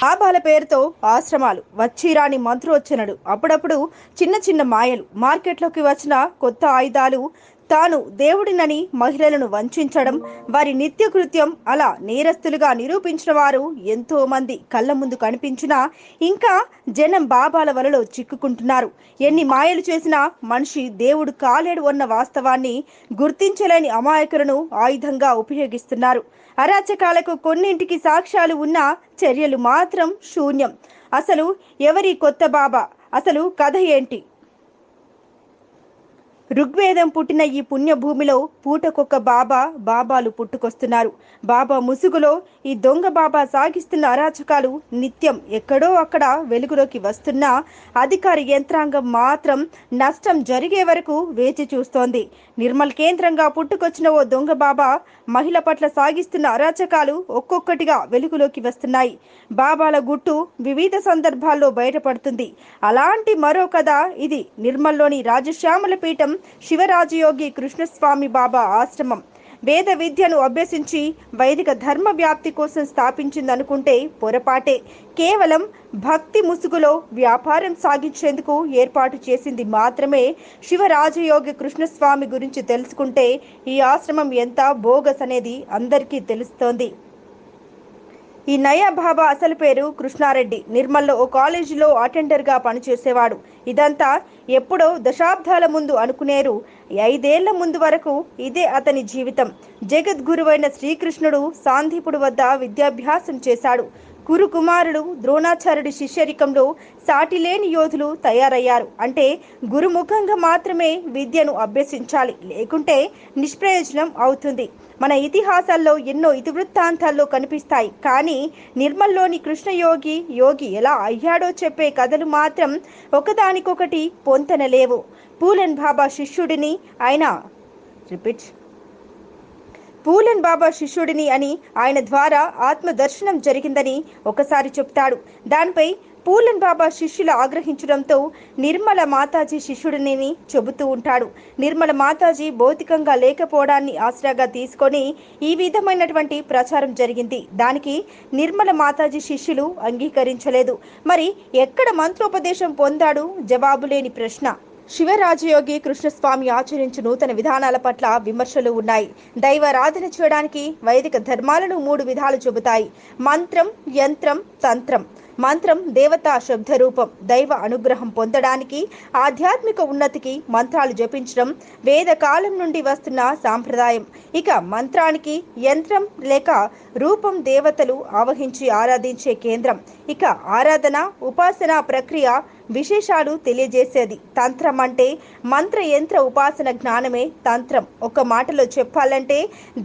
లాభాల పేరుతో ఆశ్రమాలు, వచ్చిరాని మంత్రోచ్చరణలు, అప్పుడప్పుడు చిన్న చిన్న మాయలు, మార్కెట్లోకి వచ్చిన కొత్త ఆయుధాలు, తాను దేవుడినని మహిళలను వంచడం వారి నిత్యకృత్యం. అలా నేరస్తులుగా నిరూపించిన వారు ఎంతో మంది కళ్ళ ముందు కనిపించినా ఇంకా జనం బాబాల వలలో చిక్కుకుంటున్నారు. ఎన్ని మాయలు చేసినా మనిషి దేవుడు కాలేడు అన్న వాస్తవాన్ని గుర్తించలేని అమాయకులను ఆయుధంగా ఉపయోగిస్తున్నారు. అరాచకాలకు కొన్నింటికి సాక్ష్యాలు ఉన్నా చర్యలు మాత్రం శూన్యం. అసలు ఎవరి కొత్త బాబా? అసలు కథ ఏంటి? ఋగ్వేదం పుట్టిన ఈ పుణ్యభూమిలో పూటకొక్క బాబాలు పుట్టుకొస్తున్నారు. బాబా ముసుగులో ఈ దొంగ బాబా సాగిస్తున్న అరాచకాలు నిత్యం ఎక్కడో అక్కడ వెలుగులోకి వస్తున్నా అధికార యంత్రాంగం మాత్రం నష్టం జరిగే వరకు వేచి చూస్తోంది. నిర్మల్ కేంద్రంగా పుట్టుకొచ్చిన ఓ దొంగ బాబా మహిళ పట్ల సాగిస్తున్న అరాచకాలు ఒక్కొక్కటిగా వెలుగులోకి వస్తున్నాయి. బాబాల గుట్టు వివిధ సందర్భాల్లో బయటపడుతుంది. అలాంటి మరో కథ ఇది. నిర్మల్లోని రాజశ్యామల పీఠం శివరాజయోగి కృష్ణస్వామి బాబా ఆశ్రమం వేద విద్యను అభ్యసించి వైదిక ధర్మ వ్యాప్తి కోసం స్థాపించిందనుకుంటే పొరపాటే. కేవలం భక్తి ముసుగులో వ్యాపారం సాగించేందుకు ఏర్పాటు చేసింది మాత్రమే. శివరాజయోగి కృష్ణస్వామి గురించి తెలుసుకుంటే ఈ ఆశ్రమం ఎంత బోగస్ అనేది అందరికీ తెలుస్తోంది. ఈ నయా బాబా అసలు పేరు కృష్ణారెడ్డి. నిర్మల్లో ఓ కాలేజీలో అటెండర్గా పనిచేసేవాడు. ఇదంతా ఎప్పుడో దశాబ్దాల ముందు అనుకునేరు. 5 ఏళ్ల ముందు వరకు ఇదే అతని జీవితం. జగద్గురువైన శ్రీకృష్ణుడు సాందీపుడు వద్ద విద్యాభ్యాసం చేశాడు. కురు కుమారుడు ద్రోణాచార్యుడి శిష్యరికంలో సాటిలేని యోధులు తయారయ్యారు. అంటే గురుముఖంగా మాత్రమే విద్యను అభ్యసించాలి, లేకుంటే నిష్ప్రయోజనం అవుతుంది. మన ఇతిహాసాల్లో ఎన్నో ఇతివృత్తాంతాల్లో కనిపిస్తాయి. కానీ నిర్మల్లోని యోగి ఎలా అయ్యాడో చెప్పే కథలు మాత్రం ఒకదానికొకటి పొంతనలేవు. పూలన్ బాబా శిష్యుడిని అని ఆయన ద్వారా ఆత్మ దర్శనం జరిగిందని ఒకసారి చెప్తాడు. దానిపై పూలన్ బాబా శిష్యులు ఆగ్రహించడంతో నిర్మల మాతాజీ శిష్యుడిని చెబుతూ ఉంటాడు. నిర్మల మాతాజీ భౌతికంగా లేకపోవడాన్ని ఆసరాగా తీసుకొని ఈ విధమైనటువంటి ప్రచారం జరిగింది. దానికి నిర్మల మాతాజీ శిష్యులు అంగీకరించలేదు. మరి ఎక్కడ మంత్రోపదేశం పొందాడు? జవాబు లేని ప్రశ్న. శివరాజయోగి కృష్ణస్వామి ఆచరించు నూతన విధానాల పట్ల విమర్శలు ఉన్నాయి. దైవారాధన చేయడానికి వైదిక ధర్మాలను 3 విధాలు చెబుతాయి: మంత్రం, యంత్రం, తంత్రం. మంత్రం దేవతా శబ్ద రూపం. దైవ అనుగ్రహం పొందడానికి, ఆధ్యాత్మిక ఉన్నతికి మంత్రాలు జపించడం వేద కాలం నుండి వస్తున్న సాంప్రదాయం. ఇక మంత్రానికి యంత్రం లేక రూపం దేవతలు ఆవహించి ఆరాధించే కేంద్రం. ఇక ఆరాధన, ఉపాసన ప్రక్రియ విశేషాలు తెలియజేసేది. తంత్రం అంటే మంత్ర యంత్ర ఉపాసన జ్ఞానమే తంత్రం. ఒక మాటలో చెప్పాలంటే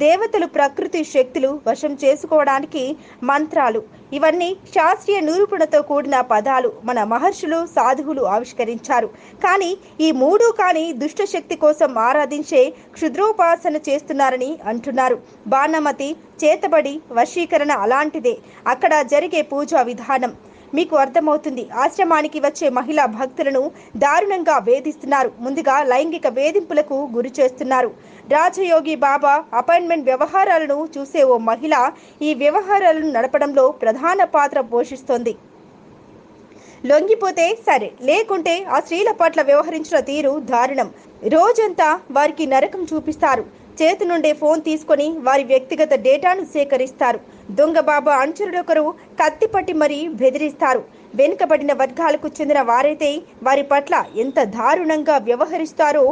దేవతలు ప్రకృతి శక్తులు వశం చేసుకోవడానికి మంత్రాలు. ఇవన్నీ శాస్త్రీయ నిరూపణతో కూడిన పదాలు మన మహర్షులు సాధువులు ఆవిష్కరించారు. కానీ ఈ 3 కానీ దుష్టశక్తి కోసం ఆరాధించే క్షుద్రోపాసన చేస్తున్నారని అంటున్నారు. బాణమతి, చేతబడి, వశీకరణ అలాంటిదే అక్కడ జరిగే పూజా విధానం. మీకు అర్థమవుతుంది. ఆశ్రమానికి వచ్చే మహిళా భక్తులను దారుణంగా వేధిస్తున్నారు. ముందుగా లైంగిక వేధింపులకు గురి చేస్తున్నారు. రాజయోగి బాబా అపాయింట్మెంట్ వ్యవహారాలను చూసే ఓ మహిళ ఈ వ్యవహారాలను నడపడంలో ప్రధాన పాత్ర పోషిస్తోంది. లొంగిపోతే సరే, లేకుంటే ఆ స్త్రీల పట్ల వ్యవహరించిన తీరు దారుణం. రోజంతా వారికి నరకం చూపిస్తారు. చేతి నుండే ఫోన్ తీసుకొని వారి వ్యక్తిగత డేటాను సేకరిస్తారు. దొంగ బాబా అనుచరుడొకరు కత్తిపట్టి మరీ బెదిరిస్తారు. వెనుకబడిన వర్గాలకు చెందిన వారైతే వారి పట్ల ఎంత దారుణంగా వ్యవహరిస్తారో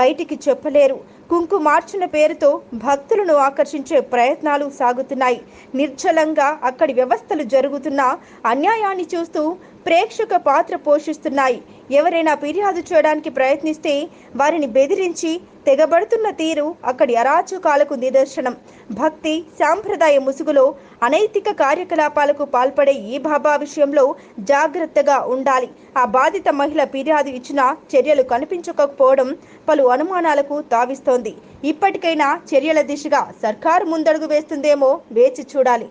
బయటికి చెప్పలేరు. కుంకుమార్చన పేరుతో భక్తులను ఆకర్షించే ప్రయత్నాలు సాగుతున్నాయి. నిర్జలంగా అక్కడి వ్యవస్థలు జరుగుతున్న అన్యాయాన్ని చూస్తూ ప్రేక్షక పాత్ర పోషిస్తున్నాయి. ఎవరైనా ఫిర్యాదు చేయడానికి ప్రయత్నిస్తే వారిని బెదిరించి తెగబడుతున్న తీరు అక్కడి అరాచకాలకు నిదర్శనం. భక్తి సాంప్రదాయ ముసుగులో అనైతిక కార్యకలాపాలకు పాల్పడే ఈ బాబా విషయంలో జాగ్రత్తగా ఉండాలి. ఆ బాధిత మహిళ ఫిర్యాదు ఇచ్చినా చర్యలు కనిపించకపోవడం పలు అనుమానాలకు తావిస్తోంది. ఇప్పటికైనా చర్యల దిశగా సర్కారు ముందడుగు వేస్తుందేమో వేచి చూడాలి.